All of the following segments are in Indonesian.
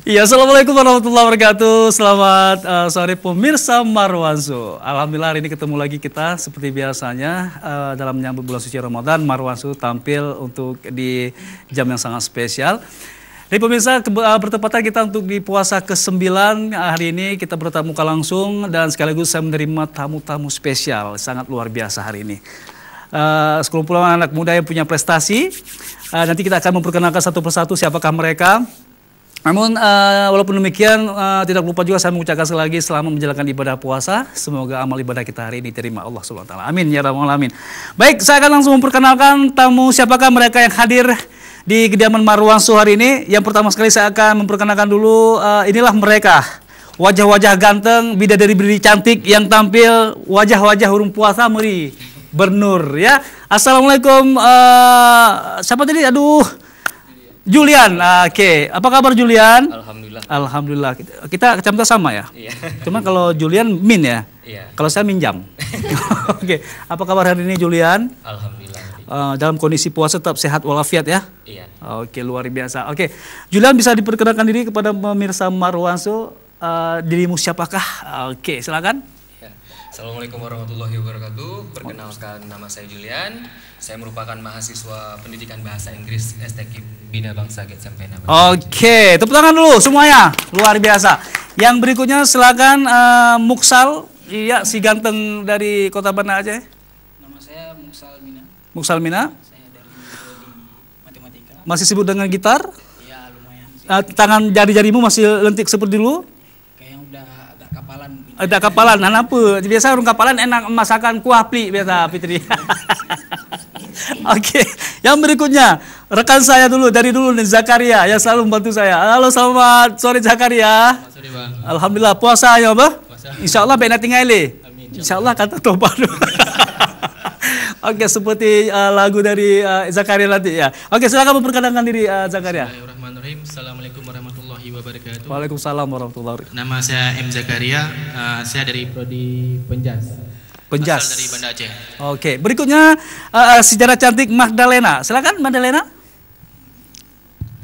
Iya, assalamualaikum warahmatullahi wabarakatuh. Selamat sore pemirsa Marwansu. Alhamdulillah hari ini ketemu lagi kita seperti biasanya dalam menyambut bulan suci Ramadan. Marwansu tampil untuk di jam yang sangat spesial. Jadi pemirsa bertepatan kita untuk di puasa ke-9 hari ini kita bertatap muka langsung dan sekaligus saya menerima tamu-tamu spesial sangat luar biasa hari ini. Sekumpulan anak muda yang punya prestasi. Nanti kita akan memperkenalkan satu persatu siapakah mereka. Namun walaupun demikian tidak lupa juga saya mengucapkan sekali lagi selamat menjalankan ibadah puasa. Semoga amal ibadah kita hari ini diterima Allah Subhanahu wa taala. Amin ya rabbal alamin. Baik, saya akan langsung memperkenalkan tamu siapakah mereka yang hadir di kediaman Marwansu hari ini. Yang pertama sekali saya akan memperkenalkan dulu inilah mereka. Wajah-wajah ganteng, bidadari-bidadari cantik yang tampil wajah-wajah hurung puasa meri bernur ya. Assalamualaikum siapa tadi? Aduh. Julian, oke. Apa kabar Julian? Alhamdulillah. Alhamdulillah. Kita kecamatan sama ya? Iya. Cuma kalau Julian min ya? Iya. Kalau saya minjam. Oke. Apa kabar hari ini Julian? Alhamdulillah. Dalam kondisi puasa tetap sehat walafiat ya? Iya. Oke, luar biasa. Oke. Julian bisa diperkenalkan diri kepada pemirsa Marwansu. Dirimu siapakah? Oke, silakan. Ya. Assalamualaikum warahmatullahi wabarakatuh. Perkenalkan, nama saya Julian. Saya merupakan mahasiswa pendidikan bahasa Inggris STQ Bina Bangsa SMP. Oke, tepuk tangan dulu semuanya. Luar biasa. Yang berikutnya silakan Muksal. Iya, si ganteng dari Kota Banda Aceh. Nama saya Muksal Mina. Muksal Mina. Saya dari matematika. Masih sibuk dengan gitar? Ya lumayan sih. Tangan jari-jarimu masih lentik seperti dulu? Kayaknya udah agak kapalan. Ada kapalan, apa? Biasa orang kapalan enak masakan kuah pli biasa Fitri. Oke, yang berikutnya rekan saya dulu dari dulu nih Zakaria yang selalu membantu saya. Halo, selamat sore Zakaria. Selamat sore Bang. Alhamdulillah puasa ya apa? Puasa. Insya Allah benar tinggal Amin. Insya Allah kata tobat. Oke, seperti lagu dari Zakaria nanti ya. Oke, silakan memperkenalkan diri Zakaria. Bismillahirrahmanirrahim. Assalamualaikum warahmatullahi wabarakatuh. Waalaikumsalam warahmatullahi wabarakatuh. Nama saya M Zakaria. Saya dari prodi Penjas. Penjas. Asal dari Banda Aceh. Oke, berikutnya sejarah cantik Magdalena. Silakan Magdalena.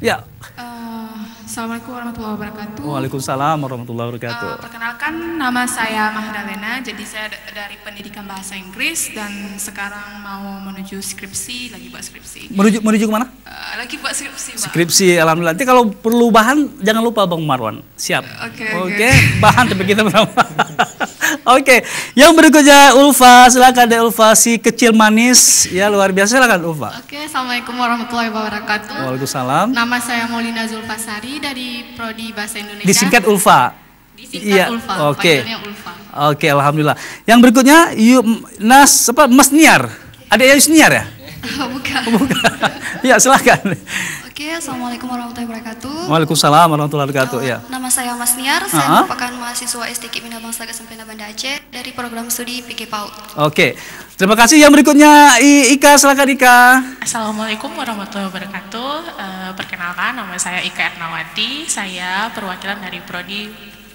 Ya. Assalamualaikum warahmatullahi wabarakatuh. Waalaikumsalam warahmatullahi wabarakatuh. Perkenalkan, nama saya Magdalena. Jadi saya dari pendidikan bahasa Inggris dan sekarang mau menuju skripsi, lagi buat skripsi. Menuju kemana? Lagi buat skripsi, Pak. Skripsi, alhamdulillah. Nanti kalau perlu bahan jangan lupa Bang Marwan. Siap. Oke. Bahan tapi kita bersama. Oke, yang berikutnya Ulfa, silakan deh Ulfa, si kecil manis, ya luar biasa, silakan Ulfa. Oke, assalamualaikum warahmatullahi wabarakatuh. Waalaikumsalam. Nama saya Maulina Zulfasari dari prodi bahasa Indonesia. Disingkat Ulfa. Disingkat Iya. Ulfa. Oke. Panggilnya Ulfa. Oke, alhamdulillah. Yang berikutnya Mas Niar. Ada Yus Niar ya? Bukan. Bukan. Ya, silakan. Oke, assalamualaikum warahmatullahi wabarakatuh. Waalaikumsalam warahmatullahi wabarakatuh. Ya. Nama saya Mas Niar, saya merupakan mahasiswa STQ Bina Bangsa SMP Banda Aceh dari program studi PG PAUD. Oke, terima kasih. Yang berikutnya Ika, silakan Ika. Assalamualaikum warahmatullahi wabarakatuh. Perkenalkan, nama saya Ika Ernawati. Saya perwakilan dari prodi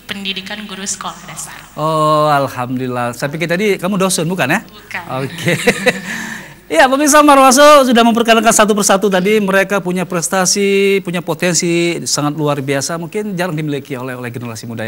Pendidikan Guru Sekolah Dasar. Oh, alhamdulillah. Saya pikir tadi kamu dosen bukan ya? Bukan. Oke. Ya, pemirsa Marwansu sudah memperkenalkan satu persatu tadi. Mereka punya prestasi, punya potensi sangat luar biasa. Mungkin jarang dimiliki oleh generasi muda yang